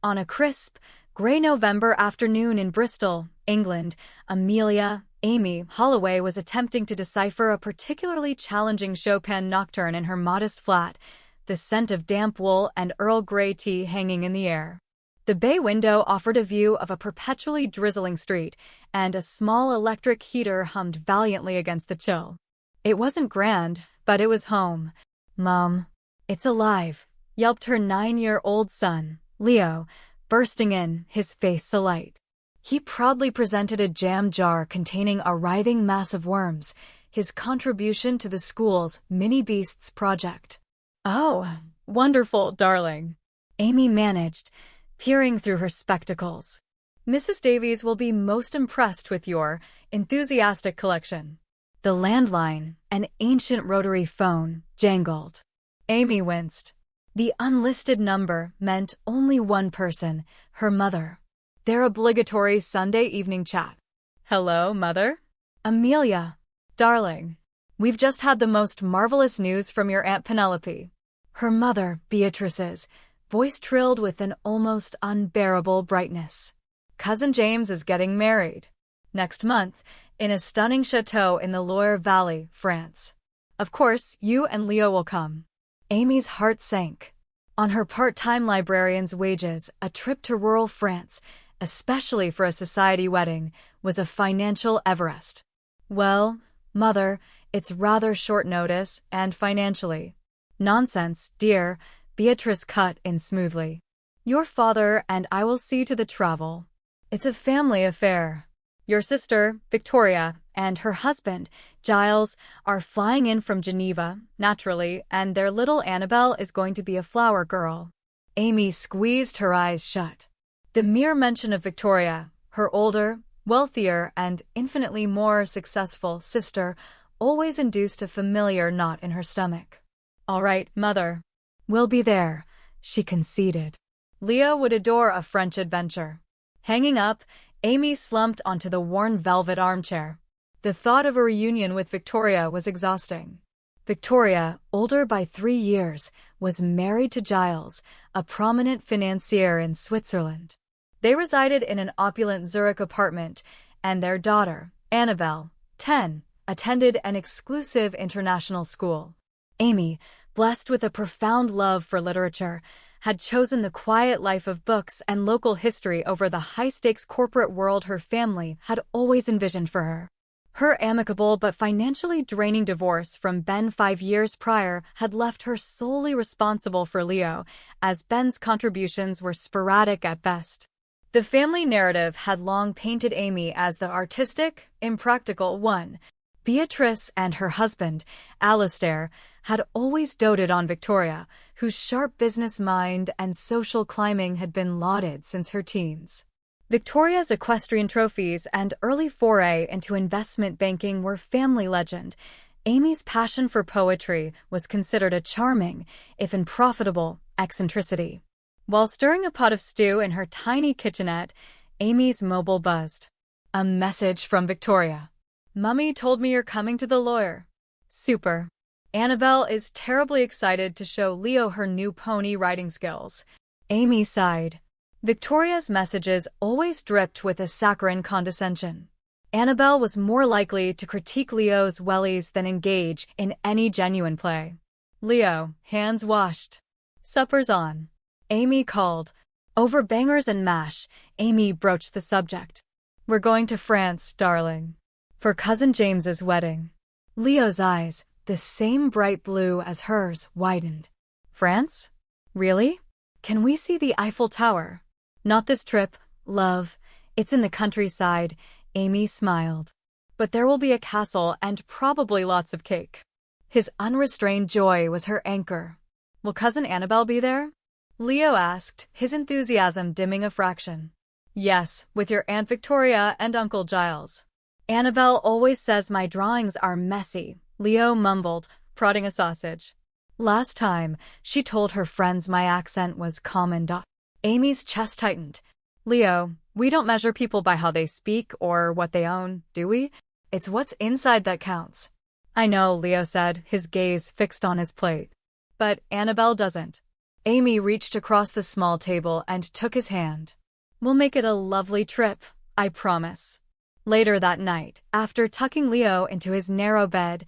On a crisp, grey November afternoon in Bristol, England, Amy Holloway was attempting to decipher a particularly challenging Chopin nocturne in her modest flat, the scent of damp wool and Earl Grey tea hanging in the air. The bay window offered a view of a perpetually drizzling street, and a small electric heater hummed valiantly against the chill. It wasn't grand, but it was home. "Mom, it's alive," yelped her 9-year-old son, Leo, bursting in, his face alight. He proudly presented a jam jar containing a writhing mass of worms, his contribution to the school's Mini Beasts project. "Oh, wonderful, darling," Amy managed, peering through her spectacles. "Mrs. Davies will be most impressed with your enthusiastic collection." The landline, an ancient rotary phone, jangled. Amy winced. The unlisted number meant only one person, her mother. Their obligatory Sunday evening chat. "Hello, Mother? Amelia, darling. We've just had the most marvelous news from your Aunt Penelope." Her mother, Beatrice's, voice trilled with an almost unbearable brightness. "Cousin James is getting married next month in a stunning chateau in the Loire Valley, France. Of course, you and Leo will come." Amy's heart sank. On her part-time librarian's wages, a trip to rural France, especially for a society wedding, was a financial Everest. "Well, Mother, it's rather short notice, and financially." "Nonsense, dear," Beatrice cut in smoothly. "Your father and I will see to the travel. It's a family affair. Your sister, Victoria, and her husband, Giles, are flying in from Geneva, naturally, and their little Annabelle is going to be a flower girl." Amy squeezed her eyes shut. The mere mention of Victoria, her older, wealthier, and infinitely more successful sister, always induced a familiar knot in her stomach. "All right, Mother. We'll be there," she conceded. Leo would adore a French adventure. Hanging up, Amy slumped onto the worn velvet armchair. The thought of a reunion with Victoria was exhausting. Victoria, older by 3 years, was married to Giles, a prominent financier in Switzerland. They resided in an opulent Zurich apartment, and their daughter, Annabelle, 10, attended an exclusive international school. Amy, blessed with a profound love for literature, had chosen the quiet life of books and local history over the high-stakes corporate world her family had always envisioned for her. Her amicable but financially draining divorce from Ben 5 years prior had left her solely responsible for Leo, as Ben's contributions were sporadic at best. The family narrative had long painted Amy as the artistic, impractical one. Beatrice and her husband, Alistair, had always doted on Victoria, whose sharp business mind and social climbing had been lauded since her teens. Victoria's equestrian trophies and early foray into investment banking were family legend. Amy's passion for poetry was considered a charming, if unprofitable, eccentricity. While stirring a pot of stew in her tiny kitchenette, Amy's mobile buzzed. A message from Victoria. "Mummy told me you're coming to the lawyer." "Super." Annabelle is terribly excited to show Leo her new pony riding skills. Amy sighed. Victoria's messages always dripped with a saccharine condescension. Annabelle was more likely to critique Leo's wellies than engage in any genuine play. "Leo, hands washed. Supper's on," Amy called. Over bangers and mash, Amy broached the subject. "We're going to France, darling, for Cousin James's wedding." Leo's eyes, the same bright blue as hers, widened. "France? Really? Can we see the Eiffel Tower?" "Not this trip, love. It's in the countryside," Amy smiled. "But there will be a castle and probably lots of cake." His unrestrained joy was her anchor. "Will Cousin Annabelle be there?" Leo asked, his enthusiasm dimming a fraction. "Yes, with your Aunt Victoria and Uncle Giles." "Annabelle always says my drawings are messy," Leo mumbled, prodding a sausage. "Last time, she told her friends my accent was common. Amy's chest tightened. "Leo, we don't measure people by how they speak or what they own, do we? It's what's inside that counts." "I know," Leo said, his gaze fixed on his plate. "But Annabelle doesn't." Amy reached across the small table and took his hand. "We'll make it a lovely trip, I promise." Later that night, after tucking Leo into his narrow bed,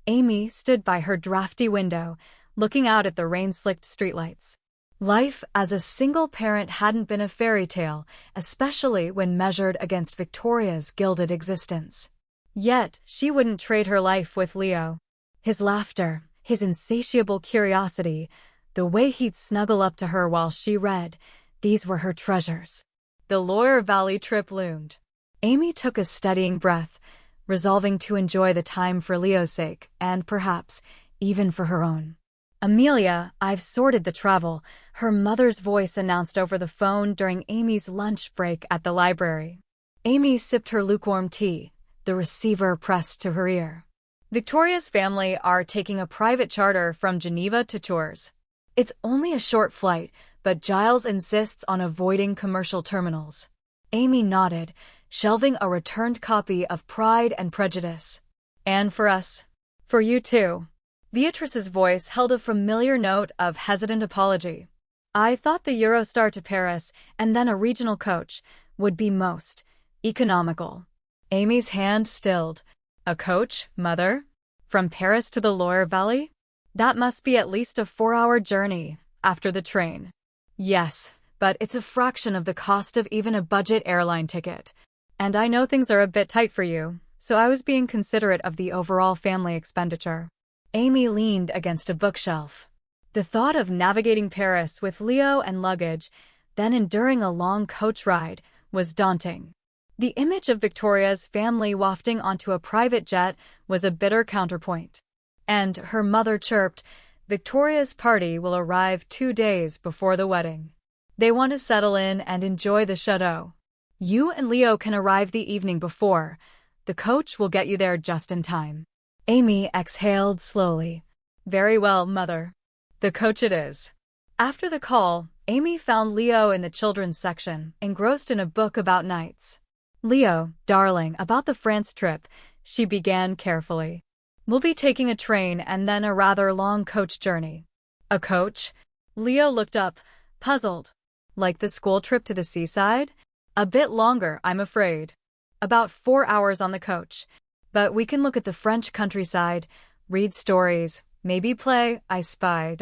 Amy stood by her drafty window, looking out at the rain-slicked streetlights. Life as a single parent hadn't been a fairy tale, especially when measured against Victoria's gilded existence. Yet, she wouldn't trade her life with Leo. His laughter, his insatiable curiosity, the way he'd snuggle up to her while she read, these were her treasures. The Loire Valley trip loomed. Amy took a steadying breath, resolving to enjoy the time for Leo's sake, and perhaps even for her own. "Amelia, I've sorted the travel," her mother's voice announced over the phone during Amy's lunch break at the library. Amy sipped her lukewarm tea, the receiver pressed to her ear. "Victoria's family are taking a private charter from Geneva to Tours. It's only a short flight, but Giles insists on avoiding commercial terminals." Amy nodded, shelving a returned copy of Pride and Prejudice. "And for us? For you too." Beatrice's voice held a familiar note of hesitant apology. "I thought the Eurostar to Paris and then a regional coach would be most economical." Amy's hand stilled. "A coach, Mother? From Paris to the Loire Valley? That must be at least a 4-hour journey after the train." "Yes, but it's a fraction of the cost of even a budget airline ticket. And I know things are a bit tight for you, so I was being considerate of the overall family expenditure." Amy leaned against a bookshelf. The thought of navigating Paris with Leo and luggage, then enduring a long coach ride, was daunting. The image of Victoria's family wafting onto a private jet was a bitter counterpoint. And her mother chirped, "Victoria's party will arrive 2 days before the wedding. They want to settle in and enjoy the chateau. You and Leo can arrive the evening before. The coach will get you there just in time." Amy exhaled slowly. "Very well, Mother. The coach it is." After the call, Amy found Leo in the children's section, engrossed in a book about knights. "Leo, darling, about the France trip," she began carefully. "We'll be taking a train and then a rather long coach journey." "A coach?" Leo looked up, puzzled. "Like the school trip to the seaside?" "A bit longer, I'm afraid. About 4 hours on the coach. But we can look at the French countryside, read stories, maybe play I Spy.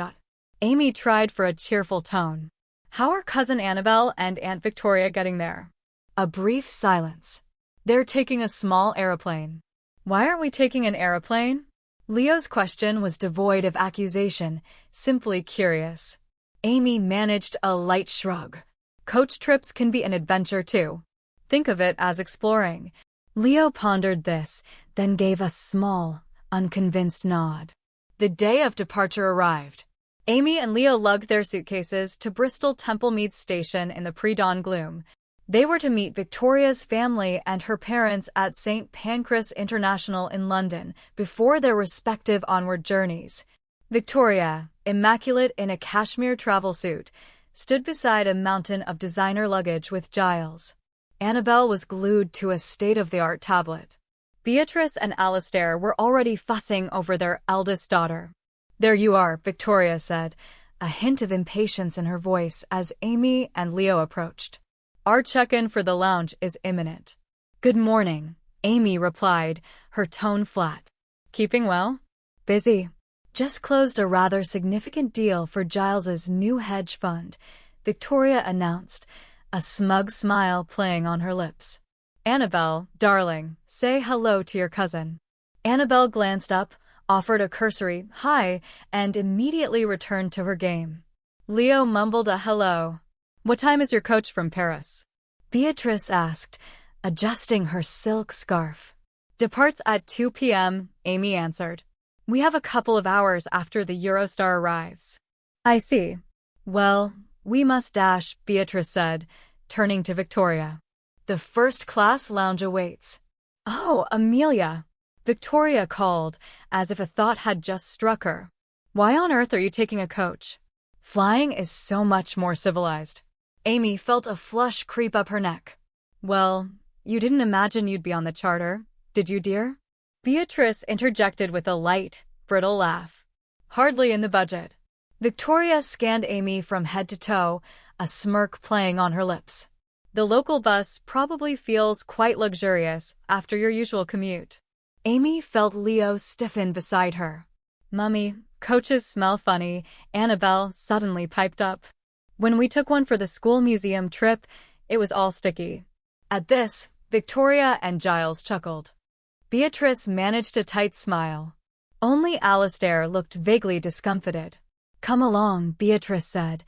Amy tried for a cheerful tone. "How are Cousin Annabelle and Aunt Victoria getting there?" A brief silence. "They're taking a small aeroplane." "Why aren't we taking an aeroplane?" Leo's question was devoid of accusation, simply curious. Amy managed a light shrug. "Coach trips can be an adventure too. Think of it as exploring." Leo pondered this, then gave a small, unconvinced nod. The day of departure arrived. Amy and Leo lugged their suitcases to Bristol Temple Meads station in the pre-dawn gloom. They were to meet Victoria's family and her parents at St. Pancras International in London before their respective onward journeys. Victoria, immaculate in a cashmere travel suit, stood beside a mountain of designer luggage with Giles. Annabelle was glued to a state-of-the-art tablet. Beatrice and Alistair were already fussing over their eldest daughter. "There you are," Victoria said, a hint of impatience in her voice as Amy and Leo approached. "Our check-in for the lounge is imminent." "Good morning," Amy replied, her tone flat. "Keeping well?" "Busy. Just closed a rather significant deal for Giles's new hedge fund," Victoria announced, a smug smile playing on her lips. "Annabelle, darling, say hello to your cousin." Annabelle glanced up, offered a cursory hi, and immediately returned to her game. Leo mumbled a hello. "What time is your coach from Paris?" Beatrice asked, adjusting her silk scarf. "Departs at 2 p.m., Amy answered. "We have a couple of hours after the Eurostar arrives." "I see. Well, we must dash," Beatrice said, turning to Victoria. "The first-class lounge awaits." "Oh, Amelia," Victoria called, as if a thought had just struck her. "Why on earth are you taking a coach? Flying is so much more civilized." Amy felt a flush creep up her neck. "Well, you didn't imagine you'd be on the charter, did you, dear?" Beatrice interjected with a light, brittle laugh. "Hardly in the budget." Victoria scanned Amy from head to toe, a smirk playing on her lips. The local bus probably feels quite luxurious after your usual commute. Amy felt Leo stiffen beside her. Mummy, coaches smell funny, Annabelle suddenly piped up. When we took one for the school museum trip, it was all sticky. At this, Victoria and Giles chuckled. Beatrice managed a tight smile. Only Alistair looked vaguely discomfited. Come along, Beatrice said,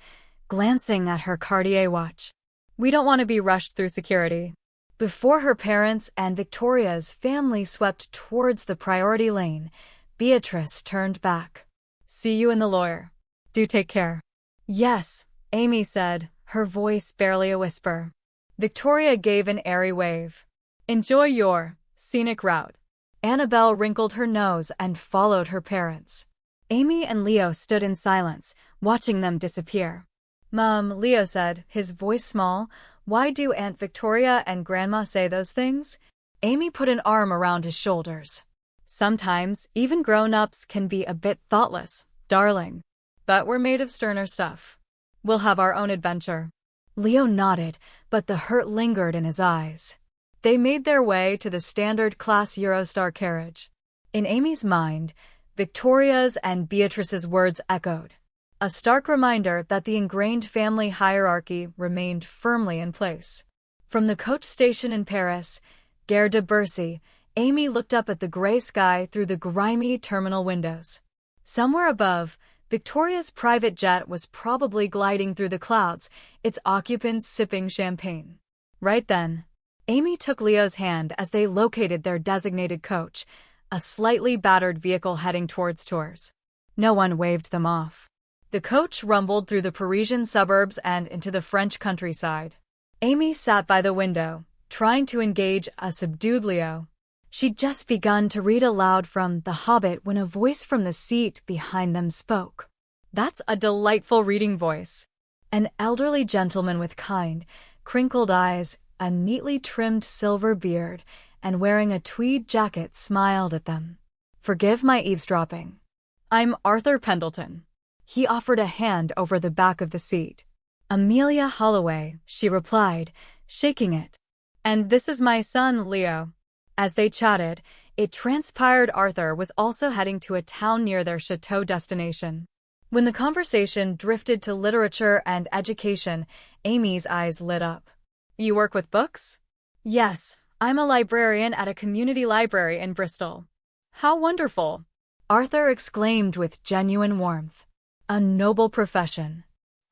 glancing at her Cartier watch. We don't want to be rushed through security. Before her parents and Victoria's family swept towards the priority lane, Beatrice turned back. See you in the lawyer. Do take care. Yes, Amy said, her voice barely a whisper. Victoria gave an airy wave. Enjoy your scenic route. Annabelle wrinkled her nose and followed her parents. Amy and Leo stood in silence, watching them disappear. Mom, Leo said, his voice small, why do Aunt Victoria and Grandma say those things? Amy put an arm around his shoulders. Sometimes, even grown-ups can be a bit thoughtless, darling. But we're made of sterner stuff. We'll have our own adventure. Leo nodded, but the hurt lingered in his eyes. They made their way to the standard-class Eurostar carriage. In Amy's mind, Victoria's and Beatrice's words echoed. A stark reminder that the ingrained family hierarchy remained firmly in place. From the coach station in Paris, Gare de Bercy, Amy looked up at the gray sky through the grimy terminal windows. Somewhere above, Victoria's private jet was probably gliding through the clouds, its occupants sipping champagne. Right then, Amy took Leo's hand as they located their designated coach, a slightly battered vehicle heading towards Tours. No one waved them off. The coach rumbled through the Parisian suburbs and into the French countryside. Amy sat by the window, trying to engage a subdued Leo. She'd just begun to read aloud from The Hobbit when a voice from the seat behind them spoke. That's a delightful reading voice. An elderly gentleman with kind, crinkled eyes, a neatly trimmed silver beard, and wearing a tweed jacket smiled at them. Forgive my eavesdropping. I'm Arthur Pendleton. He offered a hand over the back of the seat. Amelia Holloway, she replied, shaking it. And this is my son, Leo. As they chatted, it transpired Arthur was also heading to a town near their chateau destination. When the conversation drifted to literature and education, Amy's eyes lit up. You work with books? Yes, I'm a librarian at a community library in Bristol. How wonderful! Arthur exclaimed with genuine warmth. A noble profession.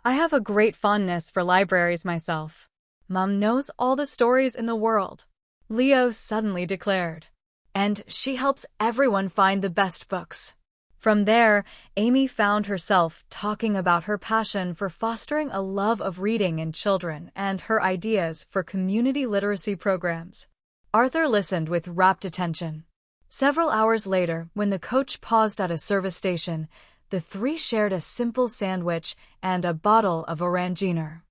I have a great fondness for libraries myself. Mom knows all the stories in the world, Leo suddenly declared. And she helps everyone find the best books. From there, Amy found herself talking about her passion for fostering a love of reading in children and her ideas for community literacy programs. Arthur listened with rapt attention. Several hours later, when the coach paused at a service station, the three shared a simple sandwich and a bottle of Oranginer.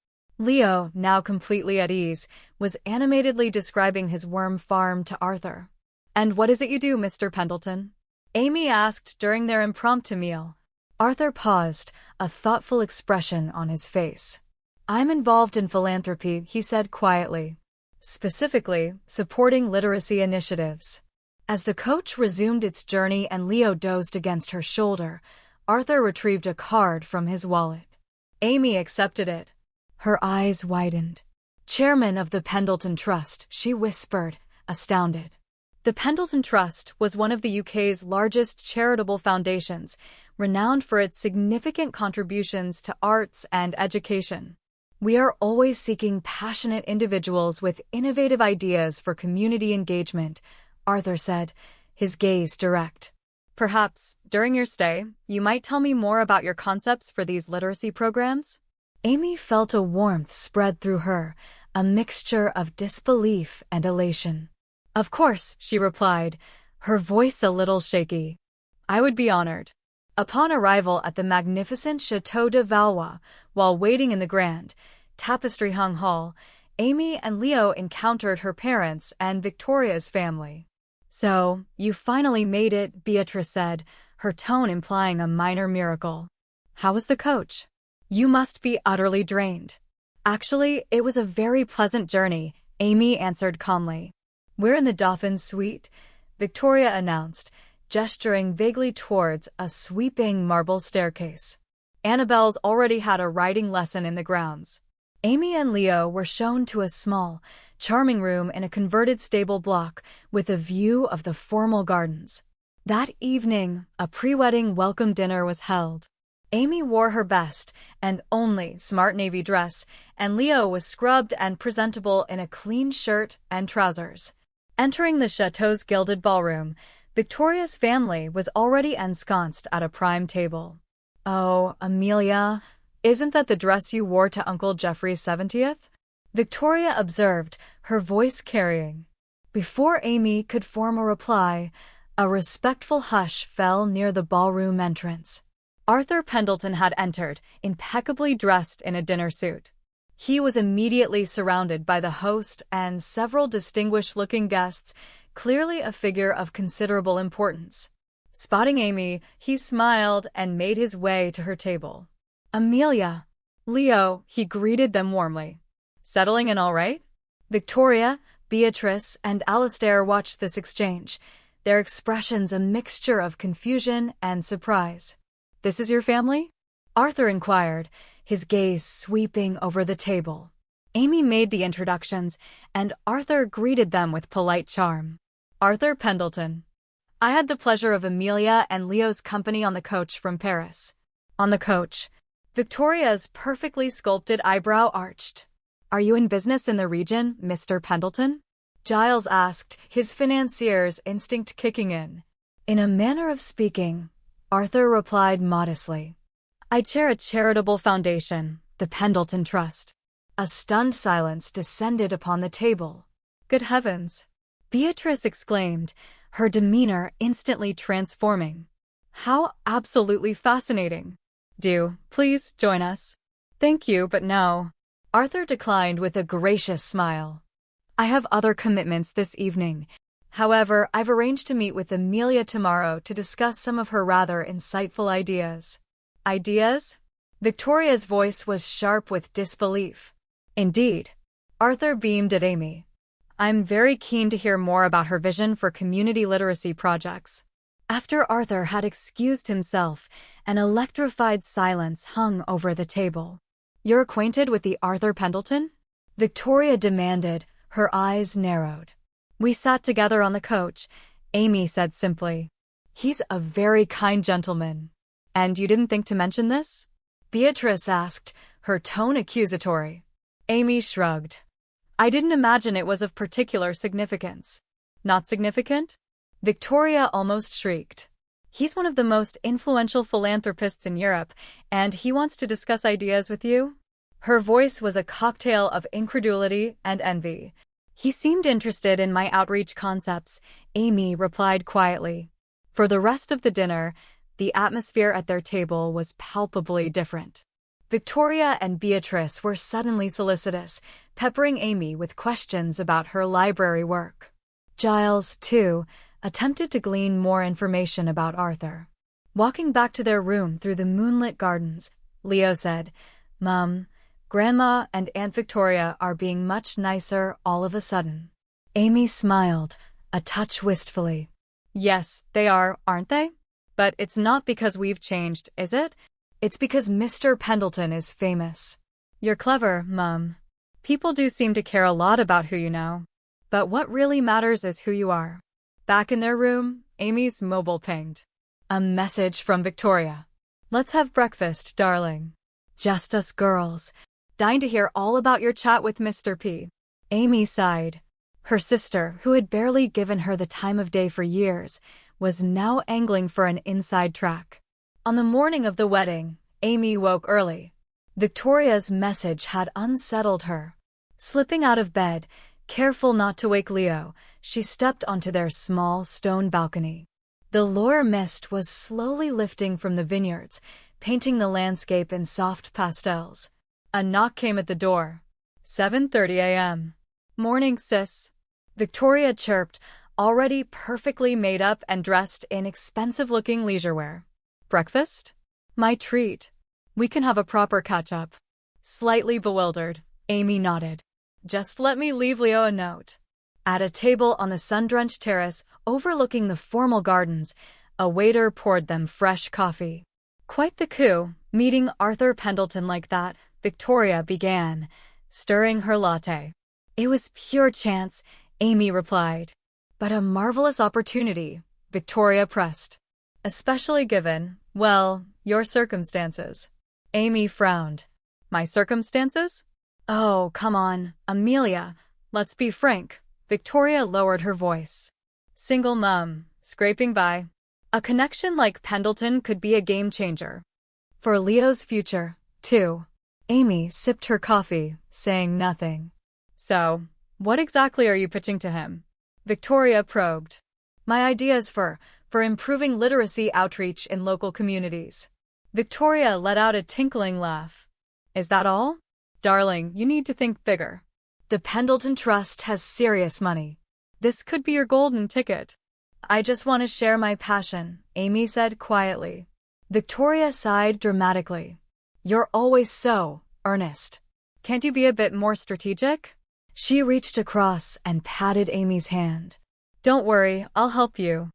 Leo, now completely at ease, was animatedly describing his worm farm to Arthur. And what is it you do, Mr. Pendleton? Amy asked during their impromptu meal. Arthur paused, a thoughtful expression on his face. I'm involved in philanthropy, he said quietly. Specifically, supporting literacy initiatives. As the coach resumed its journey and Leo dozed against her shoulder, Arthur retrieved a card from his wallet. Amy accepted it. Her eyes widened. Chairman of the Pendleton Trust, she whispered, astounded. The Pendleton Trust was one of the UK's largest charitable foundations, renowned for its significant contributions to arts and education. We are always seeking passionate individuals with innovative ideas for community engagement, Arthur said, his gaze direct. Perhaps, during your stay, you might tell me more about your concepts for these literacy programs? Amy felt a warmth spread through her, a mixture of disbelief and elation. Of course, she replied, her voice a little shaky. I would be honored. Upon arrival at the magnificent Chateau de Valois, while waiting in the grand, tapestry-hung hall, Amy and Leo encountered her parents and Victoria's family. So, you finally made it, Beatrice said, her tone implying a minor miracle. How was the coach? You must be utterly drained. Actually, it was a very pleasant journey, Amy answered calmly. We're in the Dauphin's suite, Victoria announced, gesturing vaguely towards a sweeping marble staircase. Annabelle's already had a riding lesson in the grounds. Amy and Leo were shown to a small, charming room in a converted stable block with a view of the formal gardens. That evening, a pre-wedding welcome dinner was held. Amy wore her best and only smart navy dress, and Leo was scrubbed and presentable in a clean shirt and trousers. Entering the chateau's gilded ballroom, Victoria's family was already ensconced at a prime table. "Oh, Amelia, isn't that the dress you wore to Uncle Geoffrey's 70th? Victoria observed, her voice carrying. Before Amy could form a reply, a respectful hush fell near the ballroom entrance. Arthur Pendleton had entered, impeccably dressed in a dinner suit. He was immediately surrounded by the host and several distinguished-looking guests, clearly a figure of considerable importance. Spotting Amy, he smiled and made his way to her table. "Amelia, Leo," he greeted them warmly. "Settling in all right?" Victoria, Beatrice, and Alistair watched this exchange, their expressions a mixture of confusion and surprise. "This is your family?" Arthur inquired, his gaze sweeping over the table. Amy made the introductions, and Arthur greeted them with polite charm. "Arthur Pendleton. I had the pleasure of Amelia and Leo's company on the coach from Paris." On the coach, Victoria's perfectly sculpted eyebrow arched. "Are you in business in the region, Mr. Pendleton?" Giles asked, his financier's instinct kicking in. In a manner of speaking, Arthur replied modestly, "I chair a charitable foundation, the Pendleton Trust." A stunned silence descended upon the table. "Good heavens!" Beatrice exclaimed, her demeanor instantly transforming. "How absolutely fascinating! Do, please, join us." "Thank you, but no." Arthur declined with a gracious smile. "I have other commitments this evening. However, I've arranged to meet with Amelia tomorrow to discuss some of her rather insightful ideas." "Ideas?" Victoria's voice was sharp with disbelief. "Indeed." Arthur beamed at Amy. "I'm very keen to hear more about her vision for community literacy projects." After Arthur had excused himself, an electrified silence hung over the table. "You're acquainted with the Arthur Pendleton?" Victoria demanded, her eyes narrowed. "We sat together on the coach," Amy said simply. "He's a very kind gentleman." "And you didn't think to mention this?" Beatrice asked, her tone accusatory. Amy shrugged. "I didn't imagine it was of particular significance." "Not significant?" Victoria almost shrieked. "He's one of the most influential philanthropists in Europe, and he wants to discuss ideas with you?" Her voice was a cocktail of incredulity and envy. "He seemed interested in my outreach concepts," Amy replied quietly. For the rest of the dinner, the atmosphere at their table was palpably different. Victoria and Beatrice were suddenly solicitous, peppering Amy with questions about her library work. Giles, too, attempted to glean more information about Arthur. Walking back to their room through the moonlit gardens, Leo said, "Mum, Grandma and Aunt Victoria are being much nicer all of a sudden." Amy smiled, a touch wistfully. "Yes, they are, aren't they? But it's not because we've changed, is it? It's because Mr. Pendleton is famous." "You're clever, Mum. People do seem to care a lot about who you know. But what really matters is who you are." Back in their room, Amy's mobile pinged. A message from Victoria. "Let's have breakfast, darling. Just us girls. Dying to hear all about your chat with Mr. P." Amy sighed. Her sister, who had barely given her the time of day for years, was now angling for an inside track. On the morning of the wedding, Amy woke early. Victoria's message had unsettled her. Slipping out of bed, careful not to wake Leo, she stepped onto their small stone balcony. The lower mist was slowly lifting from the vineyards, painting the landscape in soft pastels. A knock came at the door. 7:30 a.m. "Morning, sis," Victoria chirped, already perfectly made up and dressed in expensive-looking leisurewear. "Breakfast?" "My treat." We can have a proper catch-up. Slightly bewildered, Amy nodded. Just let me leave Leo a note. At a table on the sun-drenched terrace overlooking the formal gardens, a waiter poured them fresh coffee. Quite the coup, meeting Arthur Pendleton like that, Victoria began, stirring her latte. It was pure chance, Amy replied. But a marvelous opportunity, Victoria pressed. Especially given, well, your circumstances. Amy frowned. My circumstances? Oh, come on, Amelia. Let's be frank. Victoria lowered her voice. Single mom, scraping by. A connection like Pendleton could be a game changer. For Leo's future, too. Amy sipped her coffee, saying nothing. So, what exactly are you pitching to him? Victoria probed. My ideas for improving literacy outreach in local communities. Victoria let out a tinkling laugh. Is that all? Darling, you need to think bigger. The Pendleton Trust has serious money. This could be your golden ticket. I just want to share my passion, Amy said quietly. Victoria sighed dramatically. You're always so earnest. Can't you be a bit more strategic? She reached across and patted Amy's hand. Don't worry, I'll help you.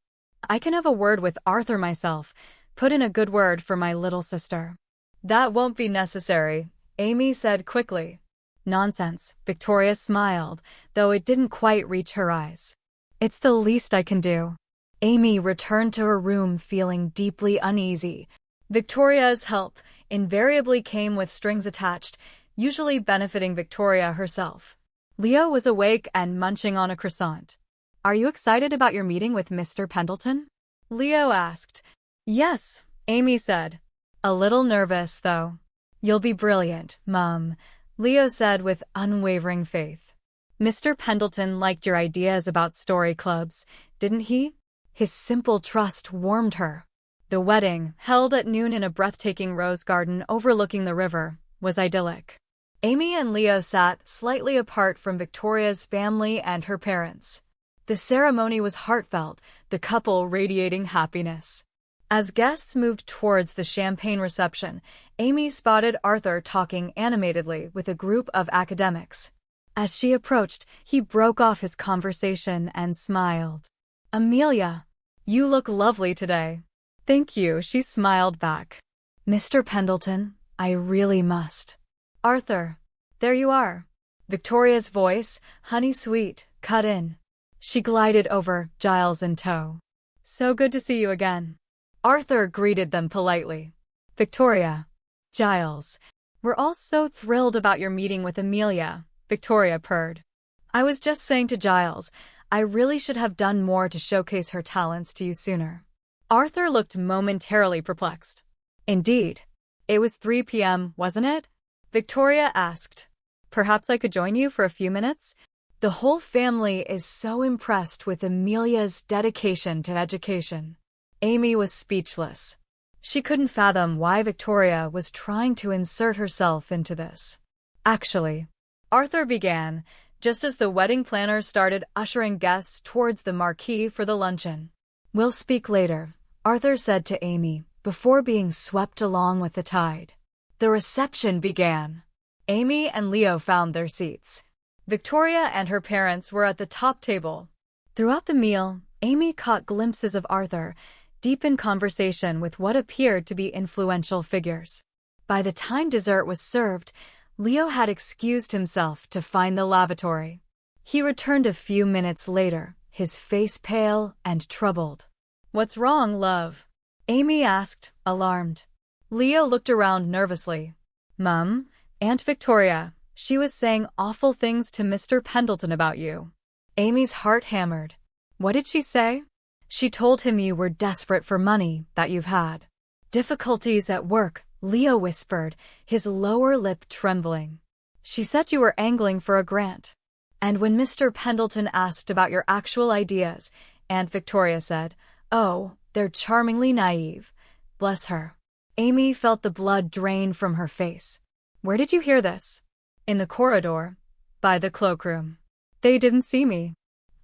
I can have a word with Arthur myself. Put in a good word for my little sister. That won't be necessary, Amy said quickly. Nonsense, Victoria smiled, though it didn't quite reach her eyes. It's the least I can do. Amy returned to her room feeling deeply uneasy. Victoria's help invariably came with strings attached, usually benefiting Victoria herself. Leo was awake and munching on a croissant. Are you excited about your meeting with Mr. Pendleton? Leo asked. Yes, Amy said. A little nervous, though. You'll be brilliant, Mum, Leo said with unwavering faith. Mr. Pendleton liked your ideas about story clubs, didn't he? His simple trust warmed her. The wedding, held at noon in a breathtaking rose garden overlooking the river, was idyllic. Amy and Leo sat slightly apart from Victoria's family and her parents. The ceremony was heartfelt, the couple radiating happiness. As guests moved towards the champagne reception, Amy spotted Arthur talking animatedly with a group of academics. As she approached, he broke off his conversation and smiled. Amelia, you look lovely today. Thank you, she smiled back. Mr. Pendleton, I really must. Arthur, there you are. Victoria's voice, honey-sweet, cut in. She glided over, Giles in tow. So good to see you again. Arthur greeted them politely. Victoria, Giles, we're all so thrilled about your meeting with Amelia, Victoria purred. I was just saying to Giles, I really should have done more to showcase her talents to you sooner. Arthur looked momentarily perplexed. Indeed. It was 3 p.m., wasn't it? Victoria asked. Perhaps I could join you for a few minutes? The whole family is so impressed with Amelia's dedication to education. Amy was speechless. She couldn't fathom why Victoria was trying to insert herself into this. Actually, Arthur began, just as the wedding planners started ushering guests towards the marquee for the luncheon. We'll speak later, Arthur said to Amy, before being swept along with the tide. The reception began. Amy and Leo found their seats. Victoria and her parents were at the top table. Throughout the meal, Amy caught glimpses of Arthur, deep in conversation with what appeared to be influential figures. By the time dessert was served, Leo had excused himself to find the lavatory. He returned a few minutes later, his face pale and troubled. What's wrong, love? Amy asked, alarmed. Leo looked around nervously. Mum, Aunt Victoria, she was saying awful things to Mr. Pendleton about you. Amy's heart hammered. What did she say? She told him you were desperate for money that you've had. Difficulties at work, Leo whispered, his lower lip trembling. She said you were angling for a grant. And when Mr. Pendleton asked about your actual ideas, Aunt Victoria said, oh, they're charmingly naive. Bless her. Amy felt the blood drain from her face. Where did you hear this? In the corridor, by the cloakroom. They didn't see me.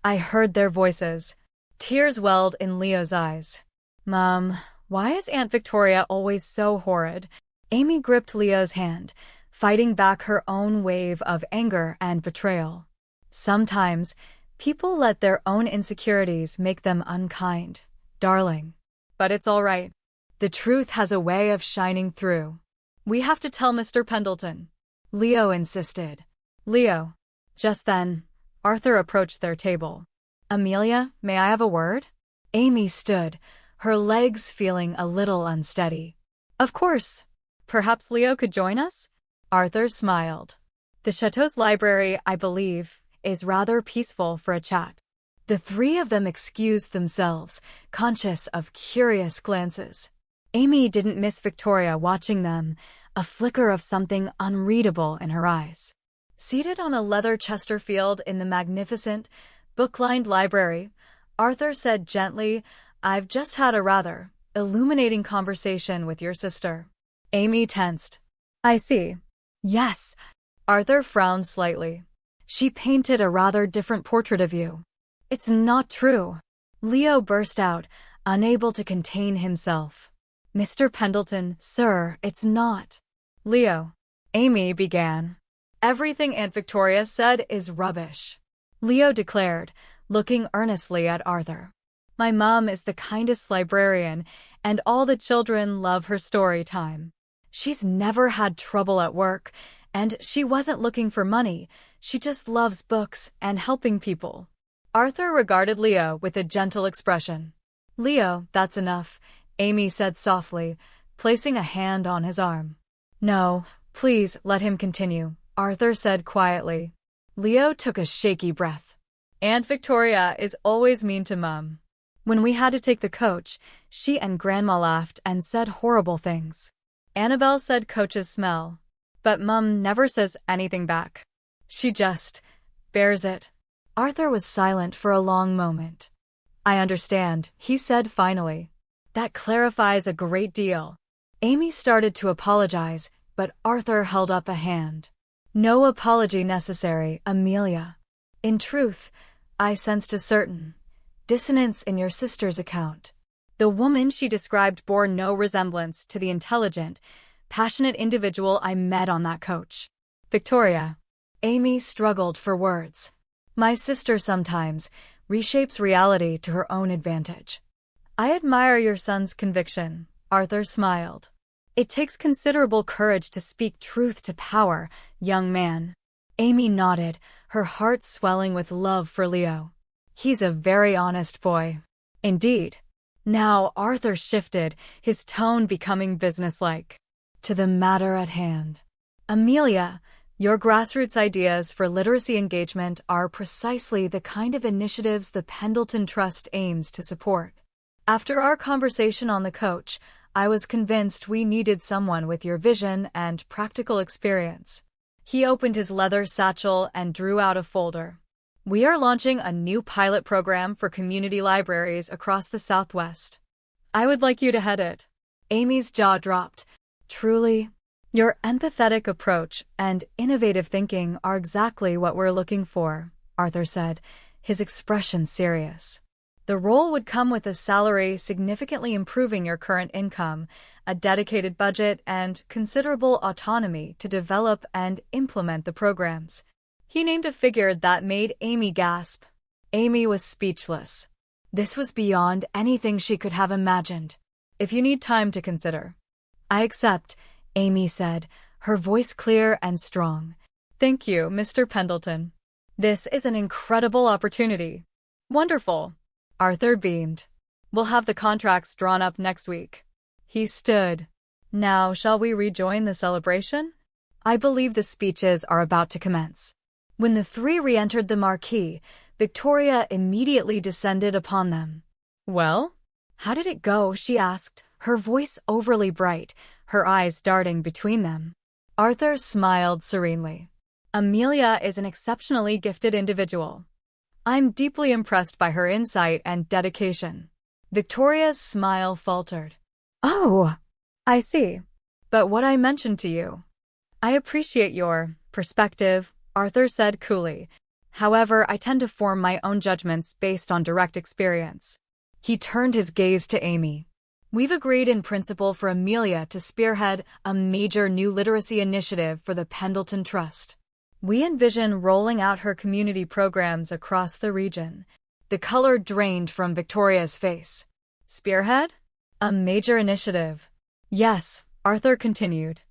I heard their voices. Tears welled in Leo's eyes. Mom, why is Aunt Victoria always so horrid? Amy gripped Leo's hand, fighting back her own wave of anger and betrayal. Sometimes, people let their own insecurities make them unkind, darling. But it's all right. The truth has a way of shining through. We have to tell Mr. Pendleton, Leo insisted. Leo. Just then, Arthur approached their table. Amelia, may I have a word? Amy stood, her legs feeling a little unsteady. Of course. Perhaps Leo could join us? Arthur smiled. The chateau's library, I believe, is rather peaceful for a chat. The three of them excused themselves, conscious of curious glances. Amy didn't miss Victoria watching them, a flicker of something unreadable in her eyes. Seated on a leather Chesterfield in the magnificent, book-lined library, Arthur said gently, I've just had a rather illuminating conversation with your sister. Amy tensed. I see. Yes. Arthur frowned slightly. She painted a rather different portrait of you. It's not true. Leo burst out, unable to contain himself. Mr. Pendleton, sir, it's not. Leo. Amy began. Everything Aunt Victoria said is rubbish. Leo declared, looking earnestly at Arthur. My mom is the kindest librarian, and all the children love her story time. She's never had trouble at work, and she wasn't looking for money. She just loves books and helping people. Arthur regarded Leo with a gentle expression. Leo, that's enough, Amy said softly, placing a hand on his arm. No, please let him continue, Arthur said quietly. Leo took a shaky breath. Aunt Victoria is always mean to Mum. When we had to take the coach, she and Grandma laughed and said horrible things. Annabelle said Coach's smell. But Mum never says anything back. She just bears it. Arthur was silent for a long moment. I understand, he said finally. That clarifies a great deal. Amy started to apologize, but Arthur held up a hand. No apology necessary, Amelia. In truth, I sensed a certain dissonance in your sister's account. The woman she described bore no resemblance to the intelligent, passionate individual I met on that coach. Victoria. Amy struggled for words. My sister sometimes reshapes reality to her own advantage. I admire your son's conviction, Arthur smiled. It takes considerable courage to speak truth to power, young man. Amy nodded, her heart swelling with love for Leo. He's a very honest boy. Indeed. Now Arthur shifted, his tone becoming businesslike. To the matter at hand. Amelia, your grassroots ideas for literacy engagement are precisely the kind of initiatives the Pendleton Trust aims to support. After our conversation on the coach, I was convinced we needed someone with your vision and practical experience. He opened his leather satchel and drew out a folder. We are launching a new pilot program for community libraries across the Southwest. I would like you to head it. Amy's jaw dropped. Truly, your empathetic approach and innovative thinking are exactly what we're looking for, Arthur said, his expression serious. The role would come with a salary significantly improving your current income, a dedicated budget, and considerable autonomy to develop and implement the programs. He named a figure that made Amy gasp. Amy was speechless. This was beyond anything she could have imagined. If you need time to consider. I accept, Amy said, her voice clear and strong. Thank you, Mr. Pendleton. This is an incredible opportunity. Wonderful. Arthur beamed. We'll have the contracts drawn up next week. He stood. Now, shall we rejoin the celebration? I believe the speeches are about to commence. When the three re-entered the marquee, Victoria immediately descended upon them. Well? How did it go? She asked, her voice overly bright, her eyes darting between them. Arthur smiled serenely. Amelia is an exceptionally gifted individual. I'm deeply impressed by her insight and dedication. Victoria's smile faltered. Oh, I see. But what I mentioned to you. I appreciate your perspective, Arthur said coolly. However, I tend to form my own judgments based on direct experience. He turned his gaze to Amy. We've agreed in principle for Amelia to spearhead a major new literacy initiative for the Pendleton Trust. We envision rolling out her community programs across the region. The color drained from Victoria's face. Spearhead? A major initiative. Yes, Arthur continued.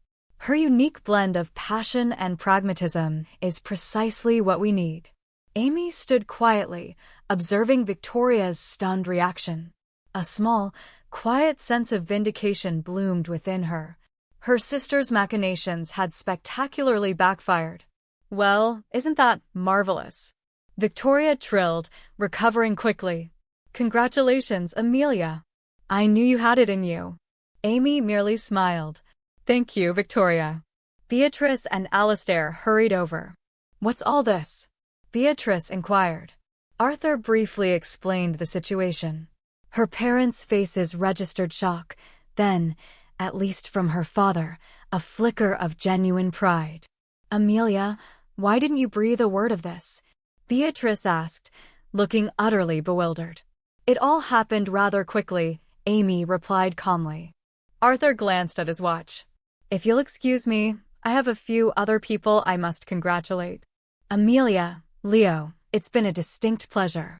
Her unique blend of passion and pragmatism is precisely what we need. Amy stood quietly, observing Victoria's stunned reaction. A small, quiet sense of vindication bloomed within her. Her sister's machinations had spectacularly backfired. Well, isn't that marvelous? Victoria trilled, recovering quickly. Congratulations, Amelia. I knew you had it in you. Amy merely smiled. Thank you, Victoria. Beatrice and Alastair hurried over. What's all this? Beatrice inquired. Arthur briefly explained the situation. Her parents' faces registered shock, then, at least from her father, a flicker of genuine pride. Amelia, why didn't you breathe a word of this? Beatrice asked, looking utterly bewildered. It all happened rather quickly, Amy replied calmly. Arthur glanced at his watch. If you'll excuse me, I have a few other people I must congratulate. Amelia, Leo, it's been a distinct pleasure.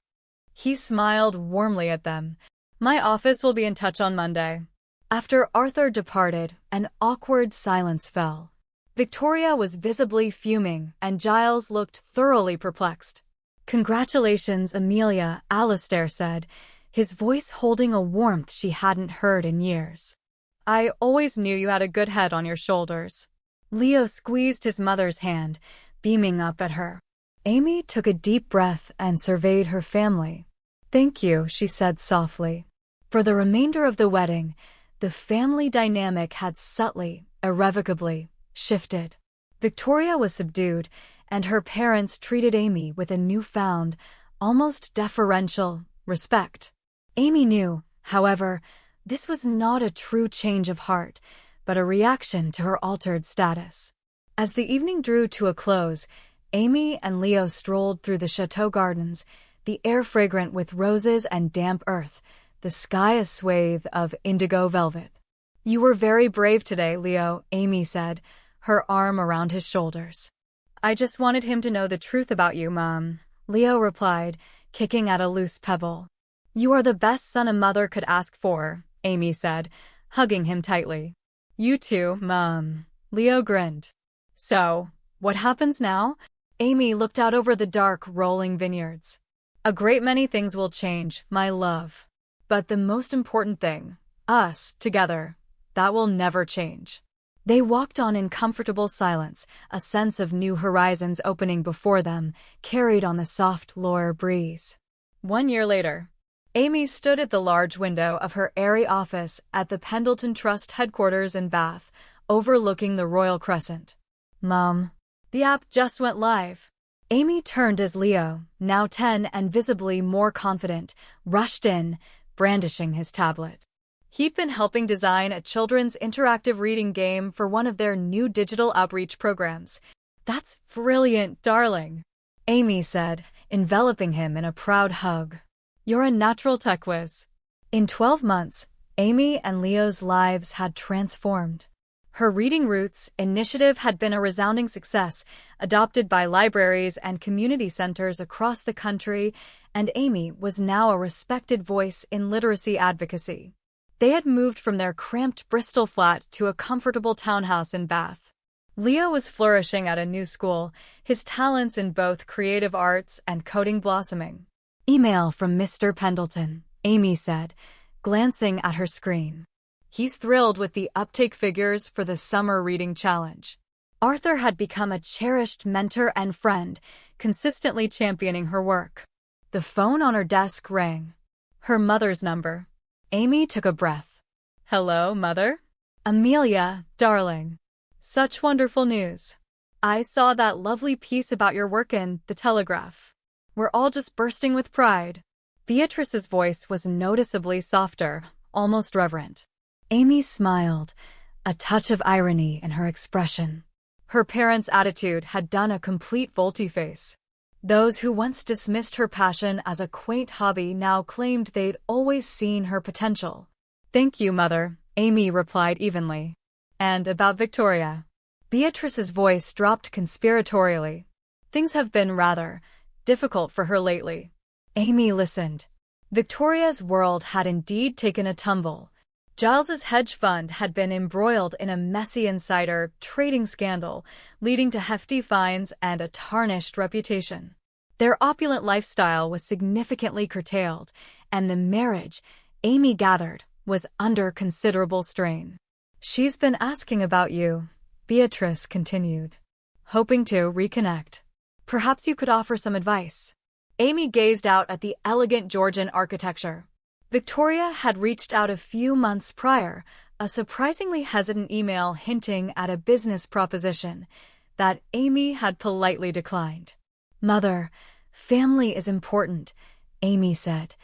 He smiled warmly at them. My office will be in touch on Monday. After Arthur departed, an awkward silence fell. Victoria was visibly fuming, and Giles looked thoroughly perplexed. Congratulations, Amelia, Alastair said, his voice holding a warmth she hadn't heard in years. I always knew you had a good head on your shoulders. Leo squeezed his mother's hand, beaming up at her. Amy took a deep breath and surveyed her family. Thank you, she said softly. For the remainder of the wedding, the family dynamic had subtly, irrevocably, shifted. Victoria was subdued, and her parents treated Amy with a newfound, almost deferential, respect. Amy knew, however, this was not a true change of heart, but a reaction to her altered status. As the evening drew to a close, Amy and Leo strolled through the chateau gardens, the air fragrant with roses and damp earth, the sky a swathe of indigo velvet. You were very brave today, Leo, Amy said, her arm around his shoulders. I just wanted him to know the truth about you, Mom, Leo replied, kicking at a loose pebble. You are the best son a mother could ask for, Amy said, hugging him tightly. You too, Mom. Leo grinned. So, what happens now? Amy looked out over the dark, rolling vineyards. A great many things will change, my love. But the most important thing, us, together, that will never change. They walked on in comfortable silence, a sense of new horizons opening before them, carried on the soft lower breeze. 1 year later, Amy stood at the large window of her airy office at the Pendleton Trust headquarters in Bath, overlooking the Royal Crescent. Mom, the app just went live. Amy turned as Leo, now 10 and visibly more confident, rushed in, brandishing his tablet. He'd been helping design a children's interactive reading game for one of their new digital outreach programs. That's brilliant, darling, Amy said, enveloping him in a proud hug. You're a natural tech whiz. In 12 months, Amy and Leo's lives had transformed. Her Reading Roots initiative had been a resounding success, adopted by libraries and community centers across the country, and Amy was now a respected voice in literacy advocacy. They had moved from their cramped Bristol flat to a comfortable townhouse in Bath. Leo was flourishing at a new school, his talents in both creative arts and coding blossoming. Email from Mr. Pendleton, Amy said, glancing at her screen. He's thrilled with the uptake figures for the Summer Reading Challenge. Arthur had become a cherished mentor and friend, consistently championing her work. The phone on her desk rang. Her mother's number. Amy took a breath. Hello, Mother? Amelia, darling. Such wonderful news. I saw that lovely piece about your work in The Telegraph. We're all just bursting with pride. Beatrice's voice was noticeably softer, almost reverent. Amy smiled, a touch of irony in her expression. Her parents' attitude had done a complete volte-face. Those who once dismissed her passion as a quaint hobby now claimed they'd always seen her potential. Thank you, Mother, Amy replied evenly. And about Victoria? Beatrice's voice dropped conspiratorially. Things have been rather difficult for her lately. Amy listened. Victoria's world had indeed taken a tumble. Giles's hedge fund had been embroiled in a messy insider trading scandal, leading to hefty fines and a tarnished reputation. Their opulent lifestyle was significantly curtailed, and the marriage, Amy gathered, was under considerable strain. She's been asking about you, Beatrice continued, hoping to reconnect. Perhaps you could offer some advice. Amy gazed out at the elegant Georgian architecture. Victoria had reached out a few months prior, a surprisingly hesitant email hinting at a business proposition that Amy had politely declined. Mother, family is important, Amy said,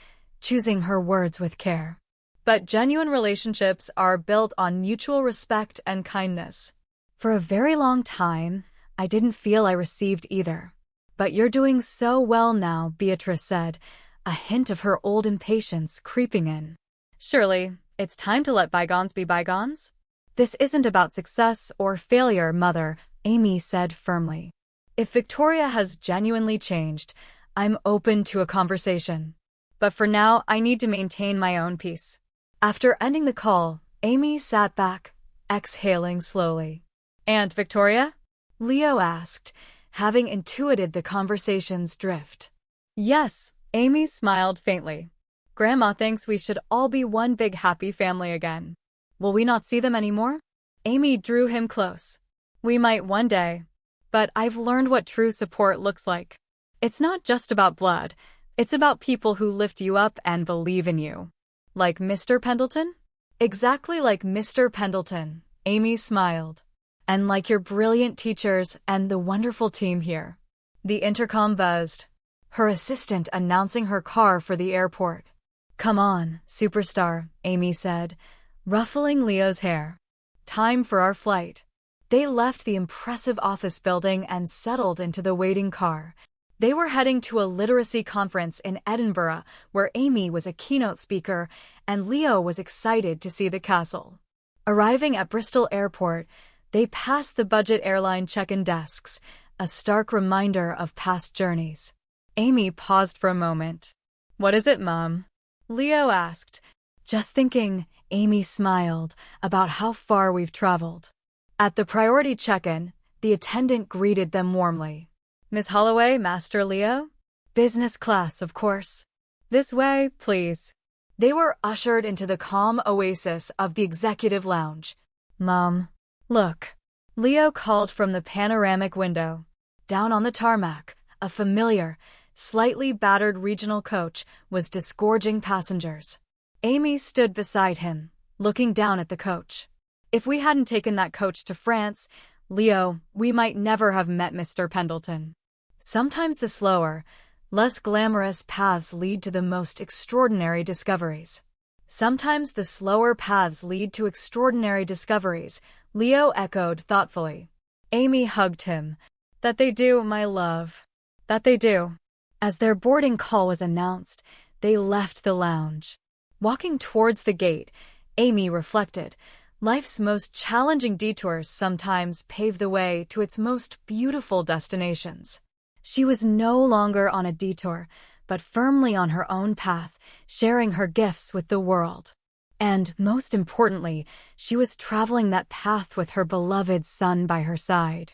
choosing her words with care. But genuine relationships are built on mutual respect and kindness. For a very long time, I didn't feel I received either. But you're doing so well now, Beatrice said, a hint of her old impatience creeping in. Surely, it's time to let bygones be bygones? This isn't about success or failure, Mother, Amy said firmly. If Victoria has genuinely changed, I'm open to a conversation. But for now, I need to maintain my own peace. After ending the call, Amy sat back, exhaling slowly. And Victoria? Leo asked, having intuited the conversation's drift. Yes, Amy smiled faintly. Grandma thinks we should all be one big happy family again. Will we not see them anymore? Amy drew him close. We might one day. But I've learned what true support looks like. It's not just about blood. It's about people who lift you up and believe in you. Like Mr. Pendleton? Exactly like Mr. Pendleton, Amy smiled. And like your brilliant teachers and the wonderful team here. The intercom buzzed, her assistant announcing her car for the airport. Come on, superstar, Amy said, ruffling Leo's hair. Time for our flight. They left the impressive office building and settled into the waiting car. They were heading to a literacy conference in Edinburgh, where Amy was a keynote speaker, and Leo was excited to see the castle. Arriving at Bristol Airport, they passed the budget airline check-in desks, a stark reminder of past journeys. Amy paused for a moment. What is it, Mom? Leo asked. Just thinking, Amy smiled, about how far we've traveled. At the priority check-in, the attendant greeted them warmly. Miss Holloway, Master Leo? Business class, of course. This way, please. They were ushered into the calm oasis of the executive lounge. Mom, look. Leo called from the panoramic window. Down on the tarmac, a familiar, slightly battered regional coach was disgorging passengers. Amy stood beside him, looking down at the coach. If we hadn't taken that coach to France, Leo, we might never have met Mr. Pendleton. Sometimes the slower, less glamorous paths lead to the most extraordinary discoveries. Sometimes the slower paths lead to extraordinary discoveries, Leo echoed thoughtfully. Amy hugged him. That they do, my love. That they do. As their boarding call was announced, they left the lounge. Walking towards the gate, Amy reflected. Life's most challenging detours sometimes pave the way to its most beautiful destinations. She was no longer on a detour, but firmly on her own path, sharing her gifts with the world. And, most importantly, she was traveling that path with her beloved son by her side.